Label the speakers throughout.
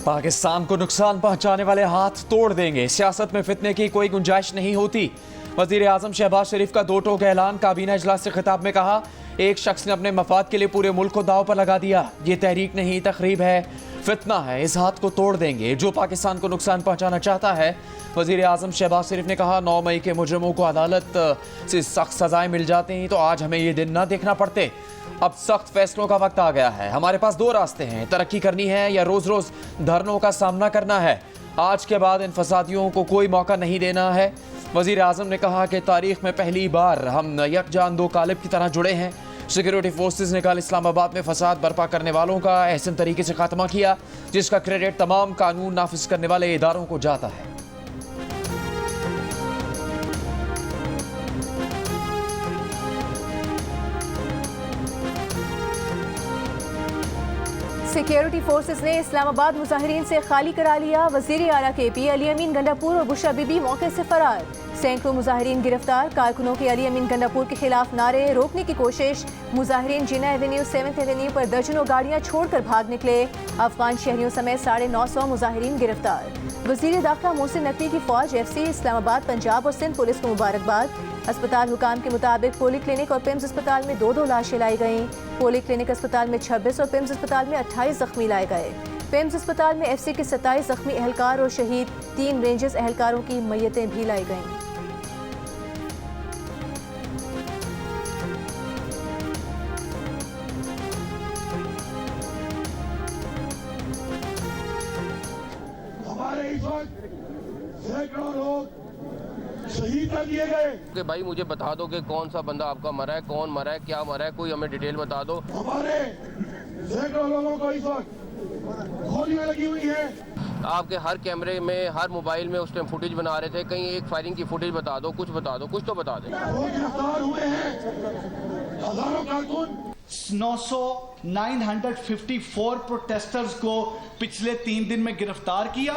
Speaker 1: पाकिस्तान को नुकसान पहुंचाने वाले हाथ तोड़ देंगे, सियासत में फितने की कोई गुंजाइश नहीं होती। वजीर आजम शहबाज शरीफ का दो टोक ऐलान। काबीना इजलास से खिताब में कहा, एक शख्स ने अपने मफाद के लिए पूरे मुल्क को दाव पर लगा दिया। ये तहरीक नहीं, तकरीब है, फितना है। इस हाथ को तोड़ देंगे जो पाकिस्तान को नुकसान पहुंचाना चाहता है। वजीर आजम शहबाज शरीफ ने कहा, 9 मई के मुजरिमों को अदालत से सख्त सजाएं मिल जाती हैं तो आज हमें ये दिन ना देखना पड़ते। अब सख्त फैसलों का वक्त आ गया है। हमारे पास दो रास्ते हैं, तरक्की करनी है या रोज रोज धरनों का सामना करना है। आज के बाद इन फसादियों को कोई मौका नहीं देना है। वजीर आजम ने कहा कि तारीख में पहली बार हम यकजान दो कालिब की तरह जुड़े हैं। सिक्योरिटी फोर्सेज ने कल इस्लामाबाद में फसाद बर्पा करने वालों का एहसन तरीके से खात्मा किया, जिसका क्रेडिट तमाम कानून नाफिज करने वाले इदारों को जाता है।
Speaker 2: सिक्योरिटी फोर्सेस ने इस्लामाबाद मुजाहिरीन से खाली करा लिया। वजीर आला KP अली अमीन गंडापुर और बुशरा बीबी मौके से फरार। सैकड़ों मुजाहिरीन गिरफ्तार। कारकुनों के अली अमीन गंडापुर के खिलाफ नारे, रोकने की कोशिश। मुजाहिरीन जिना एवेन्यू 7th एवेन्यू पर दर्जनों गाड़ियां छोड़कर भाग निकले। अफगान शहरियों समेत 950 मुजाहिरीन गिरफ्तार। वजीर दाखिला मोहसिन नकवी की फौज FC इस्लामाबाद, पंजाब और सिंध पुलिस को मुबारकबाद। अस्पताल हुकाम के मुताबिक पोली क्लिनिक और पिम्स अस्पताल में 2 लाशें लाई गईं। पोली क्लिनिक अस्पताल में 26 और पिम्स अस्पताल में 28 जख्मी लाए गए। पिम्स अस्पताल में FC के 27 जख्मी एहलकार और शहीद 3 रेंजर्स एहलकारों की मैयतें भी लाई गईं।
Speaker 3: हमारे इस वक्त सैकड़ों लोग शहीद कर दिए गए।
Speaker 4: कि भाई मुझे बता दो कि कौन सा बंदा आपका मरा है, कौन मरा है, क्या मरा है, कोई हमें डिटेल बता दो।
Speaker 3: हमारे सैकड़ों लोगों को इस वक्त गोलियां लगी हुई है।
Speaker 4: आपके हर कैमरे में, हर मोबाइल में उस टाइम फुटेज बना रहे थे, कहीं एक फायरिंग की फुटेज बता दो, कुछ बता दो, कुछ तो बता दे।
Speaker 3: वो गिरफ्तार हुए हैं हजारों कारकुन।
Speaker 5: 954 प्रोटेस्टर्स को पिछले 3 दिन में गिरफ्तार किया।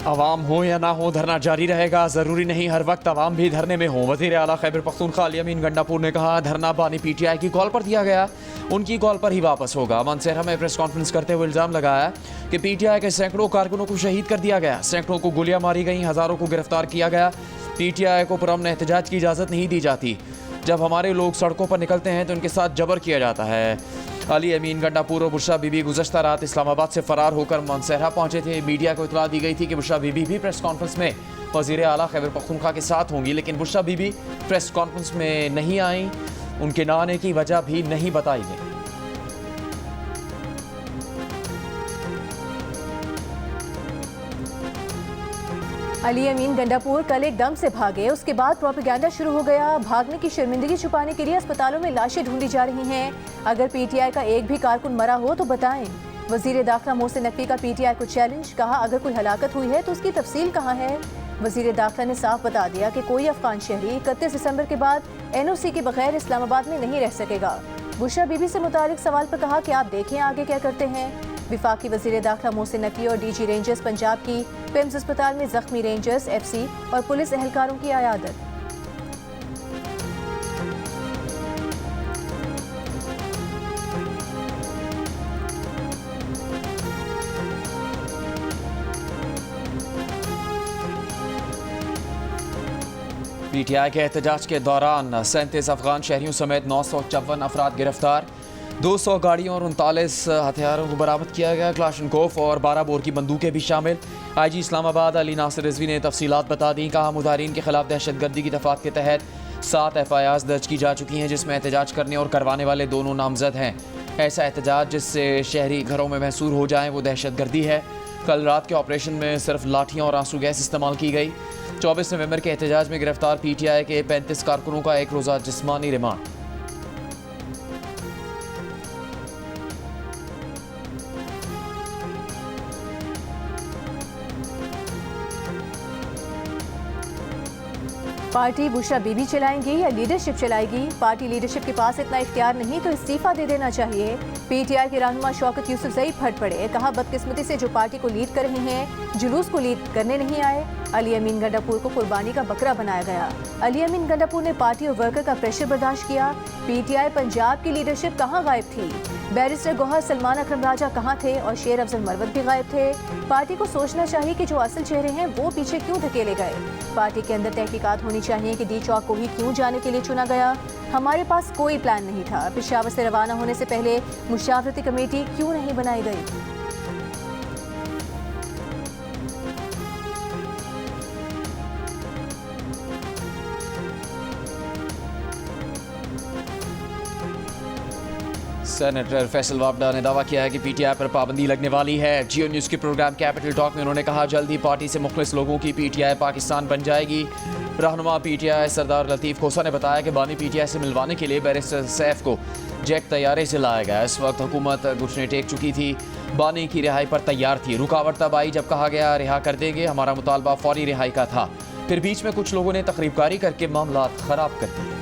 Speaker 1: अवाम हो या ना हो, धरना जारी रहेगा। जरूरी नहीं हर वक्त अवाम भी धरने में हो। वजीर आला खैबर पख्तूनख्वा अली अमीन गंडापुर ने कहा, धरना बानी PTI की कॉल पर दिया गया, उनकी कॉल पर ही वापस होगा। मानसेरा में प्रेस कॉन्फ्रेंस करते हुए इल्जाम लगाया कि PTI के सैकड़ों कारकुनों को शहीद कर दिया गया, सैकड़ों को गोलियां मारी गई, हजारों को गिरफ्तार किया गया। PTI को पुरअमन एहतजाज की इजाज़त नहीं दी जाती। जब हमारे लोग सड़कों पर निकलते हैं तो उनके साथ जबर किया जाता है। अली अमीन गंडापुर और बुशरा बीबी गुज़श्ता रात इस्लामाबाद से फरार होकर मानसेरा पहुंचे थे। मीडिया को इतला दी गई थी कि बुशरा बीबी भी प्रेस कॉन्फ्रेंस में वज़ीर आला खैबर पख्तूनख्वा के साथ होंगी, लेकिन बुशरा बीबी प्रेस कॉन्फ्रेंस में नहीं आई। उनके ना आने की वजह भी नहीं बताई गई।
Speaker 2: अली अमीन गंडापुर कल एकदम से भागे, उसके बाद प्रोपेगेंडा शुरू हो गया। भागने की शर्मिंदगी छुपाने के लिए अस्पतालों में लाशें ढूंढी जा रही हैं। अगर PTI का एक भी कारकुन मरा हो तो बताएं। वजीर दाखिला मोहसिन नकवी का PTI को चैलेंज। कहा, अगर कोई हलाकत हुई है तो उसकी तफसील कहाँ है। वजीर दाखिला ने साफ बता दिया कि कोई अफगान शहरी 31 दिसंबर के बाद NOC के बगैर इस्लामाबाद में नहीं रह सकेगा। बुशरा बीबी से मुतालिक सवाल पर कहा कि आप देखें आगे क्या करते हैं। विफाकी वजीर दाखिला मोहसिन नकवी और DG रेंजर्स पंजाब की पिम्स अस्पताल में जख्मी रेंजर्स, FC और पुलिस एहलकारों की अयादत।
Speaker 1: PTI के एहतजाज के दौरान 37 अफगान शहरियों समेत 954 अफराद गिरफ्तार। 200 गाड़ियों और 39 हथियारों को बरामद किया गया। क्लाशनकोफ और 12 बोर की बंदूकें भी शामिल। IG इस्लामाबाद अली नासिर रिजवी ने तफसीलात बता दी। कहा, मुजाहिरीन के खिलाफ दहशतगर्दी की दफात के तहत 7 FIRs दर्ज की जा चुकी हैं, जिसमें एहतजाज करने और करवाने वाले दोनों नामजद हैं। ऐसा एहतजाज जिससे शहरी घरों में महसूर हो जाए वो दहशतगर्दी है। कल रात के ऑपरेशन में सिर्फ लाठियाँ और आंसू गैस इस्तेमाल की गई। 24 नवंबर के एहतजाज में गिरफ्तार PTI के 35 कारकुनों का 1 रोज़ा जिस्मानी रिमांड।
Speaker 2: पार्टी बुशरा बीबी चलाएंगी या लीडरशिप चलाएगी? पार्टी लीडरशिप के पास इतना इख्तियार नहीं तो इस्तीफा दे देना चाहिए। पीटीआई के रहनुमा शौकत यूसुफजई फट पड़े, कहा बदकिस्मती से जो पार्टी को लीड कर रहे हैं जुलूस को लीड करने नहीं आए। अली अमीन गंडापुर को कुर्बानी का बकरा बनाया गया। अली अमीन गंडापुर ने पार्टी और वर्कर का प्रेशर बर्दाश्त किया। पीटीआई पंजाब की लीडरशिप कहाँ गायब थी? बैरिस्टर गौहर सलमान अकरम राजा कहाँ थे और शेर अफजल मरवत भी गायब थे? पार्टी को सोचना चाहिए कि जो असल चेहरे हैं वो पीछे क्यों धकेले गए। पार्टी के अंदर तहकीकात होनी चाहिए कि डी चौक को ही क्यों जाने के लिए चुना गया। हमारे पास कोई प्लान नहीं था। पेशावर से रवाना होने से पहले मुशावरती कमेटी क्यों नहीं बनाई गई?
Speaker 1: सेनेटर फैसल वापडा ने दावा किया है कि पीटीआई पर पाबंदी लगने वाली है। जियो न्यूज़ के प्रोग्राम कैपिटल टॉक में उन्होंने कहा जल्द ही पार्टी से मुखलिस लोगों की पीटीआई पाकिस्तान बन जाएगी। रहनुमा पीटीआई सरदार लतीफ़ खोसा ने बताया कि बानी पीटीआई से मिलवाने के लिए बैरिस्टर सैफ को जेट तैयारे से लाया गया। इस वक्त हुकूमत घुटने टेक चुकी थी, बानी की रिहाई पर तैयार थी। रुकावट तब आई जब कहा गया रिहा कर देंगे, हमारा मुतालबा फौरी रिहाई का था। फिर बीच में कुछ लोगों ने तकरीबकारी करके मामला ख़राब कर दिए।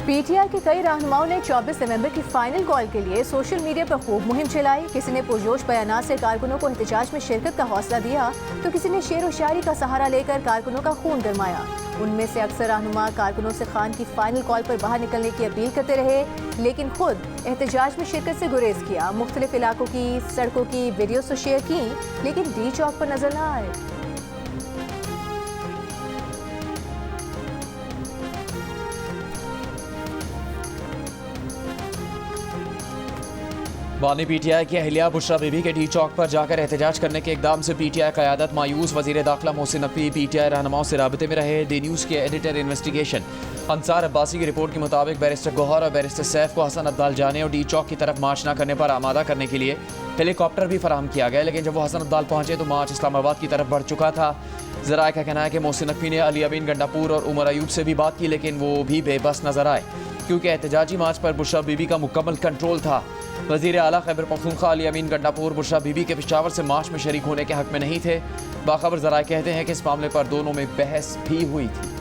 Speaker 2: पीटीआई के कई रहनुमाओं ने 24 नवंबर की फाइनल कॉल के लिए सोशल मीडिया पर खूब मुहिम चलाई। किसी ने पुरजोश बयानात से कारकुनों को एहतजाज में शिरकत का हौसला दिया तो किसी ने शेर व शायरी का सहारा लेकर कारकुनों का खून गरमाया। उनमें से अक्सर रहनुमा कारकुनों से खान की फाइनल कॉल पर बाहर निकलने की अपील करते रहे, लेकिन खुद एहतजाज में शिरकत से गुरेज किया। मुख्तलिफ इलाकों की सड़कों की वीडियोज तो शेयर की, लेकिन डी चौक पर नजर न आए।
Speaker 1: बानी पीटीआई की अहलिया बुशरा बीबी के डी चौक पर जाकर एहतजाज करने के इकदाम से पीटीआई क़यादत मायूस। वज़ीर दाखिला मोहसिन नकवी पीटीआई रहनुमाओं से राबते में रहे। डी न्यूज़ के एडिटर इन्वेस्टिगेशन अंसार अब्बासी की रिपोर्ट के मुताबिक बैरिस्टर गौहर और बैरिस्टर सैफ को हसन अब्दाल जाने और डी चौक की तरफ मार्च न करने पर आमादा करने के लिए हेलीकॉप्टर भी फराहम किया गया, लेकिन जब वो हसन अब्दाल पहुंचे तो मार्च इस्लामाबाद की तरफ बढ़ चुका था। ज़राए का कहना है कि मोहसिन नकवी ने अली अमीन गंडापुर और उमर अयूब से भी बात की, लेकिन वो भी बेबस नजर आए क्योंकि एहतजाजी मार्च पर बुशरा बीबी का मुकम्मल कंट्रोल था। वज़ीर आला खैबर पख्तूनख्वा अली अमीन गंडापुर बुशरा बीबी के पेशावर से मार्च में शरीक होने के हक में नहीं थे। बाखबर ज़राए कहते हैं कि इस मामले पर दोनों में बहस भी हुई थी।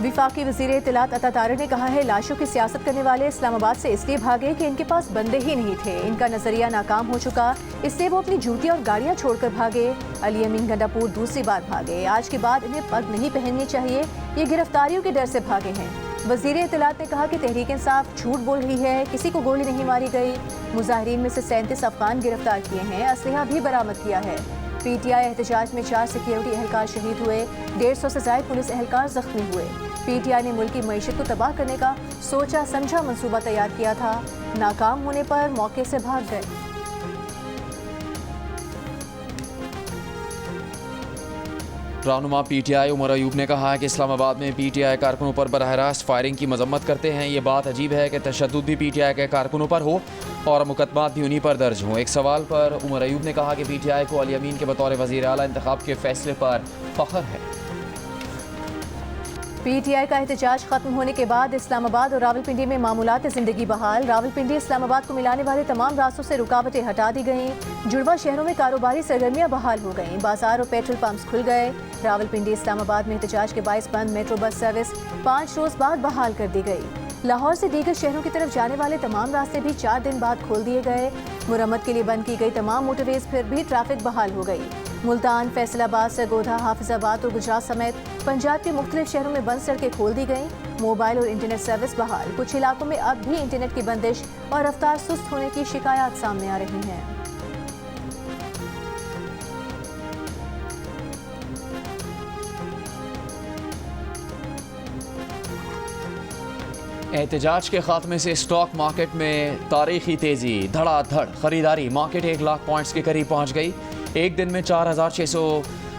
Speaker 2: विफाकी वज़ीर इत्तलात अता तारिक ने कहा है लाशों की सियासत करने वाले इस्लामाबाद से इसलिए भागे कि इनके पास बंदे ही नहीं थे। इनका नजरिया नाकाम हो चुका, इसलिए वो अपनी जूतियां और गाड़ियां छोड़कर भागे। अली अमीन गंडापुर दूसरी बार भागे। आज के बाद इन्हें पग नहीं पहननी चाहिए, ये गिरफ्तारियों के डर से भागे हैं। वज़ीर इत्तलात ने कहा कि तहरीक इंसाफ झूठ बोल रही है, किसी को गोली नहीं मारी गई। मुजाहिरीन में से 37 अफगान गिरफ्तार किए हैं, असलहा भी बरामद किया है। पीटीआई एहतजाज में 4 सिक्योरिटी एहलकार शहीद हुए, 150 से ज़ायद पुलिस एहलकार जख्मी हुए। पीटीआई ने मुल्क की मईशत को तबाह करने का सोचा समझा मंसूबा तैयार किया था, नाकाम होने पर मौके से भाग गए।
Speaker 1: रहनुमा पीटीआई उमर अयूब ने कहा है कि इस्लामाबाद में पीटीआई कारकुनों पर बराह रास्त फायरिंग की मजम्मत करते हैं। ये बात अजीब है कि तशद्दुद भी पीटीआई के कारकुनों पर हो और मुकदमात भी उन्हीं पर दर्ज हों। एक सवाल पर उमर अयूब ने कहा कि पीटीआई को अली अमीन के बतौर वज़ीर आला इंतखाब के फैसले पर फख्र है।
Speaker 2: पीटीआई का एहतजाज खत्म होने के बाद इस्लामाबाद और रावलपिंडी में मामूलात ज़िंदगी बहाल। रावलपिंडी इस्लामाबाद को मिलाने वाले तमाम रास्तों से रुकावटें हटा दी गईं। जुड़वा शहरों में कारोबारी सरगर्मियां बहाल हो गईं। बाजार और पेट्रोल पंप्स खुल गए। रावलपिंडी इस्लामाबाद में एहतजाज के बाइस बंद मेट्रो बस सर्विस 5 रोज बाद बहाल कर दी गई। लाहौर से दीगर शहरों की तरफ जाने वाले तमाम रास्ते भी 4 दिन बाद खोल दिए गए। मुरम्मत के लिए बंद की गई तमाम मोटरवेज फिर भी ट्रैफिक बहाल हो गई। मुल्तान, फैसलाबाद, सरगोधा, हाफिजाबाद और गुजरात समेत पंजाब के मुख्तलिफ शहरों में बंद सड़कें खोल दी गईं। मोबाइल और इंटरनेट सर्विस बहाल। कुछ इलाकों में अब भी इंटरनेट की बंदिश और रफ्तार सुस्त होने की शिकायत सामने आ रही हैं।
Speaker 1: एहतजाज के खात्मे से स्टॉक मार्केट में तारीखी तेज़ी, धड़ाधड़ खरीदारी। मार्केट 1 लाख पॉइंट्स के करीब पहुंच गई। एक दिन में 4,600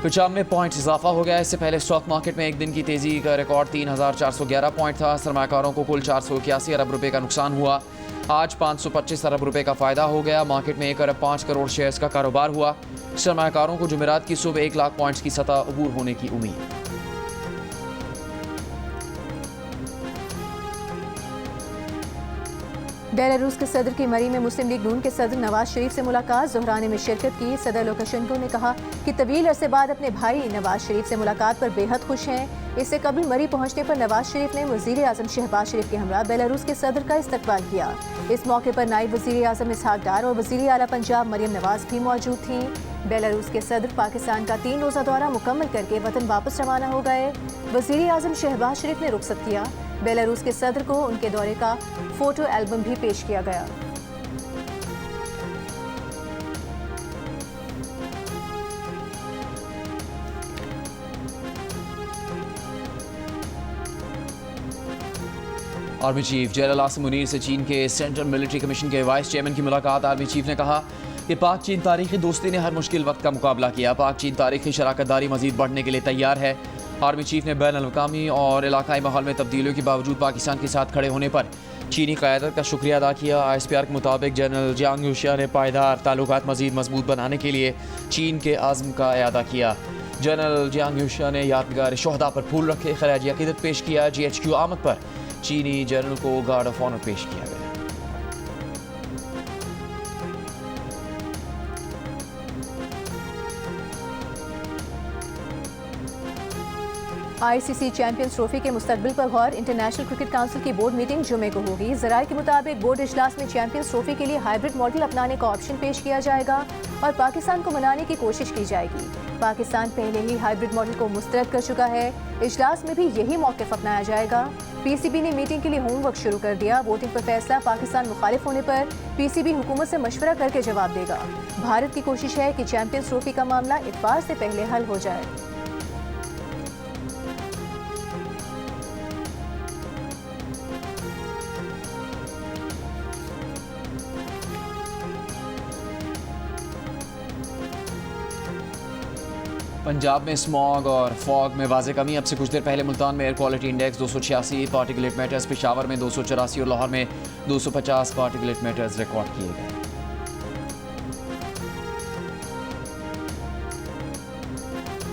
Speaker 1: 95 पॉइंट इजाफा हो गया। इससे पहले स्टॉक मार्केट में एक दिन की तेजी का रिकॉर्ड 3,411 पॉइंट था। सरमाकारों को कुल 481 अरब रुपए का नुकसान हुआ। आज 525 अरब रुपए का फायदा हो गया। मार्केट में 1 अरब 5 करोड़ शेयर्स का कारोबार हुआ। सरमाकारों को जुमेरात की सुबह 1 लाख पॉइंट्स की सतह अबूर होने की उम्मीद।
Speaker 2: बेलारूस के सदर की मरी में मुस्लिम लीग नून के सदर नवाज शरीफ से मुलाकात। ज़ोहरानी में शिरकत की। सदर लुकाशेंको ने कहा कि तवील अरसे बाद अपने भाई नवाज शरीफ से मुलाकात पर बेहद खुश हैं। इससे कबल मरी पहुंचने पर नवाज शरीफ ने वज़ीर आज़म शहबाज शरीफ के हमरा बेलारूस के सदर का इस्तकबाल किया। इस मौके पर नायब वज़ीर आज़म इसहाक डार और वज़ीर आला पंजाब मरियम नवाज भी मौजूद थीं। बेलारूस के सदर पाकिस्तान का 3 रोज़ा दौरा मुकम्मल करके वतन वापस रवाना हो गए। वज़ीर आज़म शहबाज शरीफ ने रुखसत किया। बेलारूस के सदर को उनके दौरे का फोटो एल्बम भी पेश किया गया।
Speaker 1: Army chief general Asim Munir से चीन के सेंट्रल मिलिट्री कमीशन के वाइस चेयरमैन की मुलाकात। आर्मी चीफ ने कहा कि पाक चीन तारीखी दोस्ती ने हर मुश्किल वक्त का मुकाबला किया। पाक चीन तारीखी शराकतदारी मजीद बढ़ने के लिए तैयार है। आर्मी चीफ ने बैन अल-अक़वामी और इलाकाई माहौल में तब्दीलियों के बावजूद पाकिस्तान के साथ खड़े होने पर चीनी क़यादत का शुक्रिया अदा किया। ISPR के मुताबिक जनरल जियांग यूशिया ने पायदार ताल्लुकात मजीद मजबूत बनाने के लिए चीन के आज़म का इयादा किया। जनरल जियांग यूशिया ने यादगार शोहदा पर फूल रखे, खराज अक़ीदत पेश किया। GHQ आमद पर चीनी जनरल को गार्ड ऑफ ऑनर पेश किया गया।
Speaker 2: ICC चैंपियंस ट्रॉफी के मुस्तकबिल पर गौर। इंटरनेशनल क्रिकेट काउंसिल की बोर्ड मीटिंग जुमे को होगी। ज़राए के मुताबिक बोर्ड इजलास में चैंपियंस ट्रॉफी के लिए हाइब्रिड मॉडल अपनाने का ऑप्शन पेश किया जाएगा और पाकिस्तान को मनाने की कोशिश की जाएगी। पाकिस्तान पहले ही हाइब्रिड मॉडल को मुस्तरद कर चुका है। इजलास में भी यही मौक़िफ़ अपनाया जाएगा। PCB ने मीटिंग के लिए होमवर्क शुरू कर दिया। वोटिंग पर फैसला पाकिस्तान मुखालिफ होने पर PCB हुकूमत से मशवरा करके जवाब देगा। भारत की कोशिश है कि चैंपियंस ट्रॉफी का मामला इतवार से पहले हल हो जाए।
Speaker 1: पंजाब में स्मॉग और फॉग में वाज़े कमी। अब से कुछ देर पहले मुल्तान में air quality index 286 particulate matters, Peshawar में 284 और लाहौर में 250 पार्टिकुलेट मैटर्स रिकॉर्ड किए गए।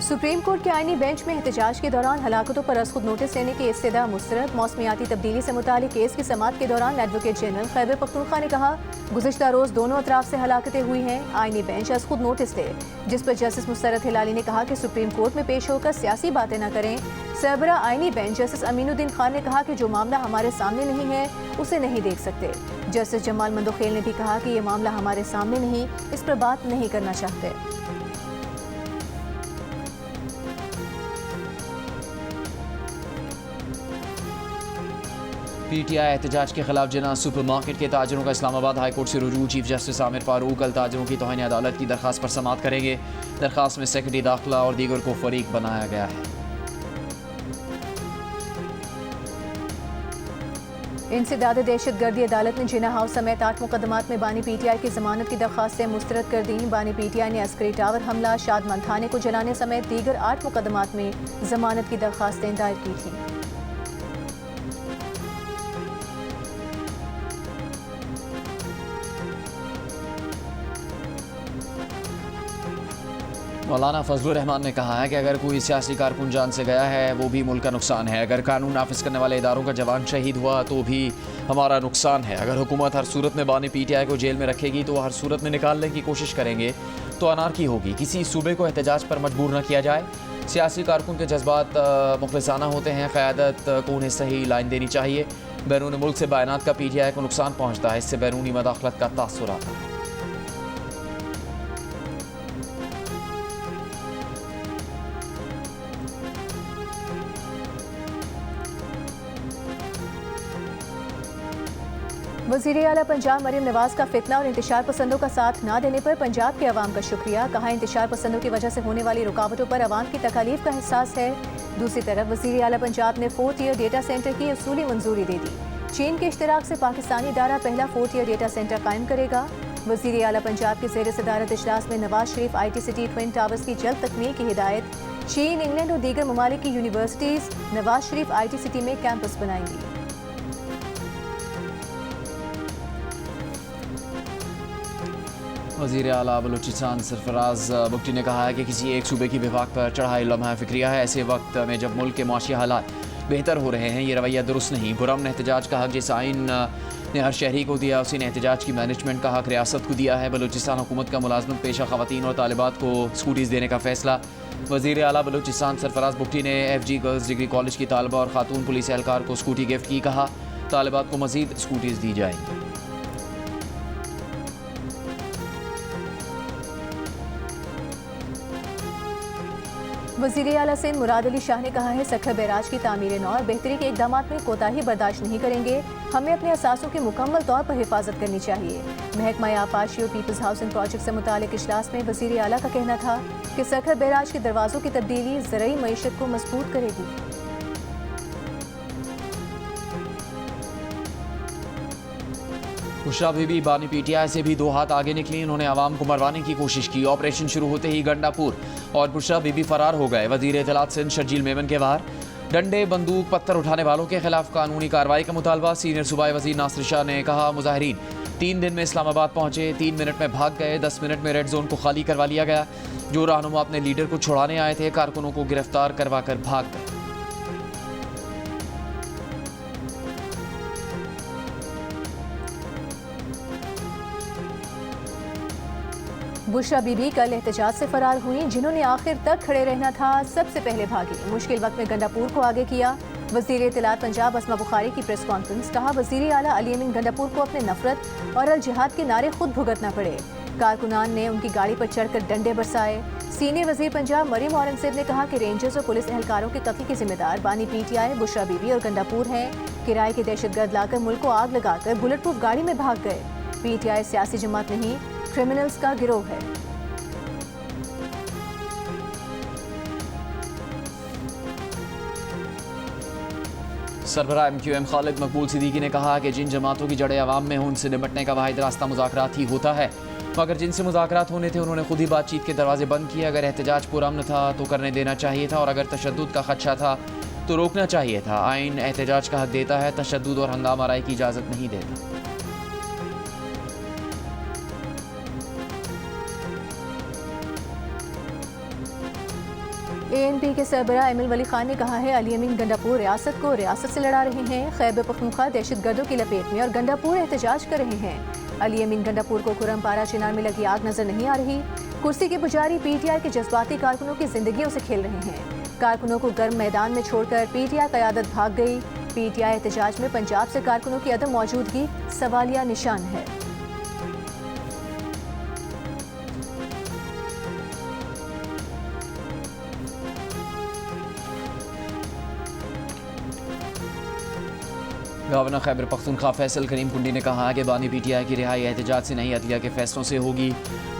Speaker 2: सुप्रीम कोर्ट के आईनी बेंच में एहतजाज के दौरान हलाकतों पर अज़ खुद नोटिस लेने की इस्तदा मुस्तरद। मौसमियाती तब्दीली से मुतालिक केस की समाअत के दौरान एडवोकेट जनरल खैबर पख्तूनख्वा ने कहा गुज़िश्ता रोज़ दोनों अतराफ से हलाकतें हुई हैं। आईनी बेंच अज़ खुद नोटिस दे, जिस पर जस्टिस मुस्तरद हिलाली ने कहा कि सुप्रीम कोर्ट में पेश होकर सियासी बातें न करें। सरबरा आईनी बेंच जस्टिस अमीनुद्दीन खान ने कहा कि जो मामला हमारे सामने नहीं है उसे नहीं देख सकते। जस्टिस जमाल मंदोखेल ने भी कहा कि ये मामला हमारे सामने नहीं, इस पर बात नहीं करना चाहते।
Speaker 1: PTI एहतजाज के खिलाफ जना सुपरमार्केट के ताजरों का इस्लामाबाद हाई कोर्ट से रुजू। चीफ जस्टिस आमिर फारूक कल ताजरों की तौहीन अदालत की दरख्वास्त पर समाअत करेंगे। दरख्वास्त में सेक्रेटरी दाखिला और दीगर को फरीक बनाया गया है।
Speaker 2: इंसदाद दहशतगर्दी अदालत ने जिना हाउस समेत 8 मुकदमात में बानी PTI की जमानत की दरख्वास्तें मुस्तरद कर दी। बानी PTI ने अस्करी टावर हमला, शादमान थाने को जलाने समेत दीगर 8 मुकदमात में जमानत की दरख्वास्तें दायर की थीं।
Speaker 1: मौलाना फजलुर रहमान ने कहा है कि अगर कोई सियासी कारकुन जान से गया है वो भी मुल्क का नुकसान है। अगर कानून नाफिज करने वाले इदारों का जवान शहीद हुआ तो भी हमारा नुकसान है। अगर हुकूमत हर सूरत में बानी PTI को जेल में रखेगी तो हर सूरत में निकालने की कोशिश करेंगे तो अनारकी होगी। किसी सूबे को एहतजाज पर मजबूर न किया जाए। सियासी कारकुन के जज्बात मुखलिसाना होते हैं। क़यादत को उन्हें सही लाइन देनी चाहिए। बैरून मुल्क से बायनात का PTI को नुकसान पहुँचता है। इससे बैरूनी मदाखलत का तासुर आता है।
Speaker 2: वज़ीर आला पंजाब मरियम नवाज का फितना और इंतशार पसंदों का साथ ना देने पर पंजाब के अवाम का शुक्रिया। कहा इंतशार पसंदों की वजह से होने वाली रुकावटों पर अवाम की तकालीफ का एहसास है। दूसरी तरफ वज़ीर आला पंजाब ने 4th ईयर डेटा सेंटर की असूली मंजूरी दे दी। चीन के इश्तराक से पाकिस्तानी इदारा पहला 4th ईयर डेटा सेंटर कायम करेगा। वज़ीर आला पंजाब के ज़ेर सदारत इजलास में Nawaz Sharif IT city twin towers की जल्द तकमील की हिदायत। चीन, इंग्लैंड और दीगर ममालिक की universities Nawaz Sharif IT city में कैंपस बनाएंगी।
Speaker 1: वज़ीर आला बलूचिस्तान सरफराज बुगटी ने कहा है कि किसी एक सूबे की विफाक पर चढ़ाई लम्हा फ़िक्रिया है। ऐसे वक्त में जब मुल्क के माशी हालात बेहतर हो रहे हैं, ये रवैया दुरुस्त नहीं। पुरअमन एहतजाज का हक जिस आइन ने हर शहरी को दिया, उसी ने एहतजाज की मैनेजमेंट का हक रियासत को दिया है। बलूचिस्तान हुकूमत का मुलाजमत पेशा ख़वातीन और तालिबात को स्कूटीज़ देने का फ़ैसला। वज़ीर आला बलूचिस्तान सरफराज बुगटी ने FG गर्ल्स डिग्री कॉलेज की तालिबा और खातून पुलिस एहलकार को स्कूटी गिफ्ट की। कहा तालिबात को मज़ीद स्कूटीज़ दी जाएंगी।
Speaker 2: वज़ीर आला सिंध मुराद अली शाह ने कहा है सखर बैराज की तामीर नौ और बेहतरी के इक़दाम में कोताही बर्दाश्त नहीं करेंगे। हमें अपने असासों की मुकम्मल तौर पर हिफाजत करनी चाहिए। महकमा आबपाशी और पीपल्स हाउसिंग प्रोजेक्ट से मुतालिक इजलास में वज़ीर आला का कहना था कि सखर बैराज के दरवाज़ों की तब्दीली ज़रई मईशत को मजबूत करेगी।
Speaker 1: बुशरा बीबी बानी PTI से भी दो हाथ आगे निकली। उन्होंने आवाम को मरवाने की कोशिश की। ऑपरेशन शुरू होते ही गंडापुर और बुशरा बीबी फरार हो गए। वज़ीर इत्तलात सिंध शर्जील मेमन के बाहर डंडे, बंदूक, पत्थर उठाने वालों के खिलाफ कानूनी कार्रवाई का मुतालबा। सीनियर सूबाई वज़ीर नासिर शाह ने कहा मुजाहिरीन 3 दिन में इस्लामाबाद पहुंचे, 3 मिनट में भाग गए, 10 मिनट में रेड जोन को खाली करवा लिया गया। जो रहनुमा अपने लीडर को छुड़ाने आए थे, कारकुनों को गिरफ्तार करवा कर भाग गए।
Speaker 2: बुशरा बीबी कल एहतजाज से फरार हुई। जिन्होंने आखिर तक खड़े रहना था, सबसे पहले भागी। मुश्किल वक्त में गंडापुर को आगे किया। वज़ीर इत्तलात पंजाब अस्मा बुखारी की प्रेस कॉन्फ्रेंस। कहा वज़ीर आला अली अमीन गंडापुर को अपने नफरत और अल जिहाद के नारे खुद भुगतना पड़े। कारकुनान ने उनकी गाड़ी पर चढ़कर डंडे बरसाए। सीनियर वज़ीर पंजाब मरीम औरंगज़ेब ने कहा कि रेंजर्स और पुलिस एहलकारों के कत्ल के जिम्मेदार बानी PTI, बुशरा बीबी और गंडापुर हैं। किराए के दहशतगर्द लाकर मुल्क को आग लगाकर बुलेट प्रूफ गाड़ी में भाग गए। PTI सियासी जमात नहीं, क्रिमिनल्स का गिरोह है।
Speaker 1: सरबराह MQM खालिद मकबूल सिद्दीकी ने कहा कि जिन जमातों की जड़ें अवाम में हों, उनसे निपटने का वाहिद रास्ता मुज़ाकरात ही होता है। मगर जिनसे मुज़ाकरात होने थे, उन्होंने खुद ही बातचीत के दरवाजे बंद किए। अगर एहतजाज पुरअमन था तो करने देना चाहिए था, और अगर तशद्दुद का खदशा था तो रोकना चाहिए था। आइन एहतजाज का हक देता है, तशद्दुद और हंगामा आराई की इजाज़त नहीं देता।
Speaker 2: ANP के सरबराह एमिल वली खान ने कहा है अली अमीन गंडापुर रियासत को रियासत से लड़ा रहे हैं। खैबर पख्तूनख्वा दहशतगर्दों की लपेट में और गंडापुर एहतजाज कर रहे हैं। अली अमीन गंडापुर को खुरमपारा चिनार में लगी आग नजर नहीं आ रही। कुर्सी के पुजारी PTI के जज्बाती कारकुनों की जिंदगियों से खेल रहे हैं। कारकुनों को गर्म मैदान में छोड़कर PTI क़यादत भाग गई। PTI एहतजाज में पंजाब से कारकुनों की अदम मौजूदगी सवालिया निशान है।
Speaker 1: गवर्नर खैबर पख्तूनख्वा फैसल करीम कुंडी ने कहा कि बानी PTI की रिहाई एहतजाज से नहीं, अदलिया के फैसलों से होगी।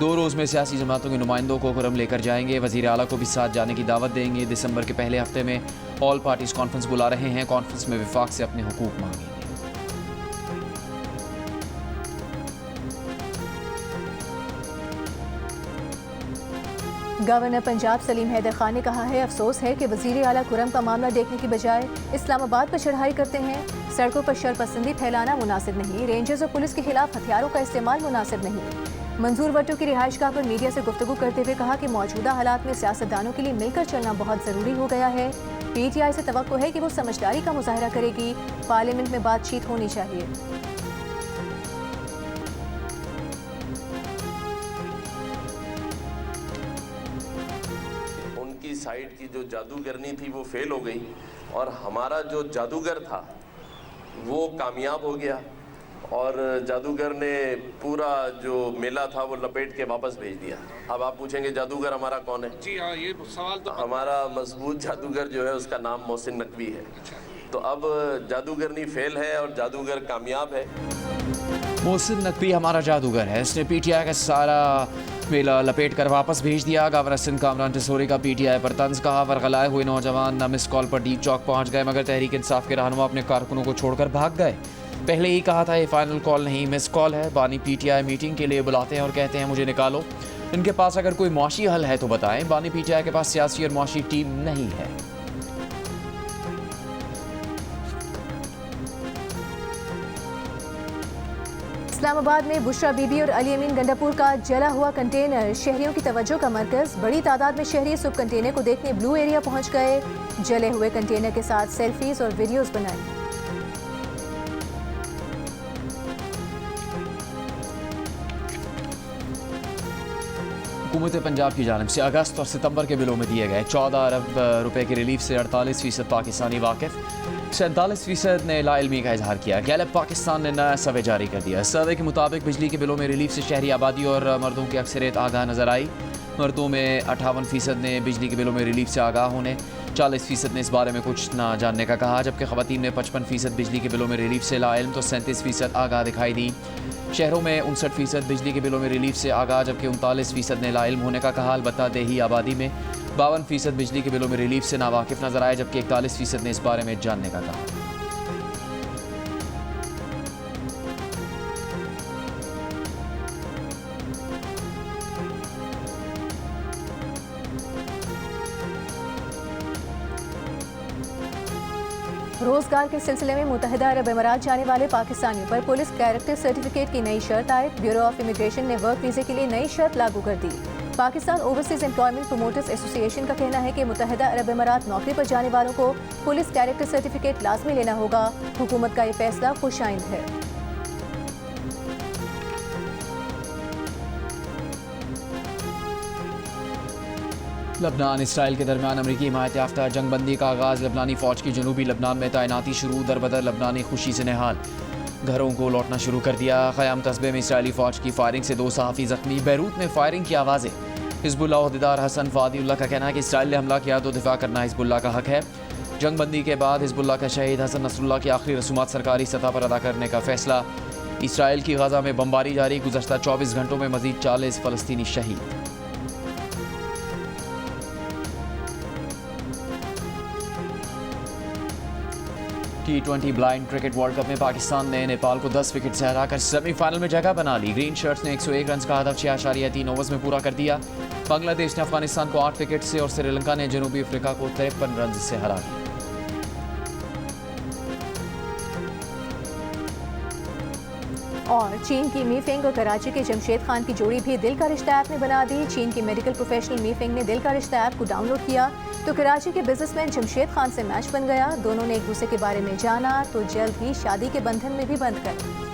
Speaker 1: 2 रोज़ में सियासी जमातों के नुमाइंदों को खुरम लेकर जाएंगे। वज़ीर आला को भी साथ जाने की दावत देंगे। दिसंबर के पहले हफ्ते में ऑल पार्टीज कॉन्फ्रेंस बुला रहे हैं। कॉन्फ्रेंस में विफाक से अपने हुकूक मांगेंगे।
Speaker 2: गवर्नर पंजाब सलीम हैदर खान ने कहा है अफसोस है कि वज़ीर आला खुरम का मामला देखने की बजाय इस्लामाबाद पर चढ़ाई करते हैं। सड़कों पर शरपसंदी फैलाना मुनासिब नहीं। रेंजर्स और पुलिस के खिलाफ हथियारों का इस्तेमाल मुनासिब नहीं। मंजूर भट्टो की रिहाइशगाह पर मीडिया से गुफ्तगू करते हुए कहा कि मौजूदा हालात में सियासतदानों के लिए मिलकर चलना बहुत ज़रूरी हो गया है। PTI से तवक्को है कि वो समझदारी का मुजाहरा करेगी। पार्लियामेंट में बातचीत होनी चाहिए।
Speaker 6: साइड की जो जादूगरनी थी वो फेल हो गई और हमारा जो जादूगर था वो कामयाब हो गया और जादूगर ने पूरा जो मेला था वो लपेट के वापस भेज दिया। अब आप पूछेंगे जादूगर हमारा कौन है?
Speaker 7: जी हाँ, ये सवाल तो
Speaker 6: हमारा मजबूत जादूगर जो है उसका नाम मोहसिन नकवी है। तो अब जादूगरनी फेल है और जादूगर कामयाब है।
Speaker 1: मोहसिन नकवी हमारा जादूगर है। इसने PTI का सारा मेला लपेट कर वापस भेज दिया। गवर्नर सिंध कामरान टिसोरी का PTI पर तंज। कहा वरगलाए हुए नौजवान न मिस कॉल पर डीप चौक पहुंच गए, मगर तहरीक इंसाफ के रहनुमा अपने कारकुनों को छोड़कर भाग गए। पहले ही कहा था ये फाइनल कॉल नहीं, मिस कॉल है। बानी पीटीआई मीटिंग के लिए बुलाते हैं और कहते हैं मुझे निकालो। इनके पास अगर कोई मुआशी हल है तो बताएं। बानी पीटीआई के पास सियासी और मुआशी टीम नहीं है।
Speaker 2: इस्लामाबाद में बुशरा बीबी और अली अमीन गंडापुर का जला हुआ कंटेनर शहरियों की तवज्जो का मरकज। बड़ी तादाद में शहरी सुब कंटेनर को देखने ब्लू एरिया पहुंच गए। जले हुए कंटेनर के साथ सेल्फीज और वीडियोस बनाई।
Speaker 1: हुकूमत पंजाब की जानिब से अगस्त और सितंबर के बिलों में दिए गए 14 अरब रुपए की रिलीफ से 48% पाकिस्तानी वाकिफ, 47% ने लाइल्मी का इजहार किया। गैलप पाकिस्तान ने नया सर्वे जारी कर दिया। सर्वे के मुताबिक बिजली के बिलों में रिलीफ से शहरी आबादी और मर्दों की अक्सरियत आगाह नजर आई। मर्दों में 58% ने बिजली के बिलों में रिलीफ से आगाह होने, 40% ने इस बारे में कुछ ना जानने का कहा, जबकि ख़वातीन ने 55% बिजली के बिलों में रिलीफ से लाइल्म तो 37% आगाह दिखाई दी। शहरों में 59% बिजली के बिलों में रिलीफ से आगाह, जबकि 39% ने लाइल्म होने का कहा। अलबत्ता देही आबादी में 52% बिजली के बिलों में रिलीफ से नावाकिफ नजर आए, जबकि 41% ने इस बारे में जानने का कहा।
Speaker 2: रोजगार के सिलसिले में मुत्तहिदा अरब अमीरात जाने वाले पाकिस्तानियों पर पुलिस कैरेक्टर सर्टिफिकेट की नई शर्त आयद। ब्यूरो ऑफ इमिग्रेशन ने वर्क वीजे के लिए नई शर्त लागू कर दी। Pakistan overseas employment promoters association का कहना है कि मुत्तहिदा अरब अमीरात नौकरी पर जाने वालों को पुलिस कैरेक्टर सर्टिफिकेट लाजमी लेना होगा। हुकूमत का ये फैसला खुशाइंद है।
Speaker 1: लबनान इसराइल के दरमियान अमरीकी हिमायत याफ्ता जंगबंदी का आगाज़। लबनानी फ़ौज की जनूबी लबनान में तैनाती शुरू। दरबदर लबनानी खुशी से निहाल, घरों को लौटना शुरू कर दिया। क़याम कस्बे में इसराइली फ़ौज की फायरिंग से 2 सहाफ़ी ज़ख्मी। बैरूत में फायरिंग की आवाज़ें। हिज़्बुल्लाह अहदेदार हसन फ़ादिउल्लाह का कहना है कि इसराइल ने हमला किया तो दिफा करना हिज़्बुल्लाह का हक है। जंगबंदी के बाद हिज़्बुल्लाह का शहीद हसन नसरुल्लाह की आखिरी रसूमात सरकारी सतह पर अदा करने का फैसला। इसराइल की गज़ा में बमबारी जारी। गुज़श्ता 24 घंटों में मज़ीद 40 फ़लस्तीनी शहीद। T20 blind cricket world cup में पाकिस्तान ने नेपाल को 10 विकेट से हराकर सेमीफाइनल में जगह बना ली। ग्रीन शर्ट्स ने 101 रन का हदफ 6.3 ओवर्स में पूरा कर दिया। बांग्लादेश ने अफगानिस्तान को 8 विकेट से और श्रीलंका ने जनूबी अफ्रीका को 53 रन से हरा दिया।
Speaker 2: और चीन की मीफेंग और कराची के जमशेद खान की जोड़ी भी दिल का रिश्ता ऐप ने बना दी। चीन की मेडिकल प्रोफेशनल मीफेंग ने दिल का रिश्ता ऐप को डाउनलोड किया तो कराची के बिजनेसमैन जमशेद खान से मैच बन गया। दोनों ने एक दूसरे के बारे में जाना तो जल्द ही शादी के बंधन में भी बंध गए।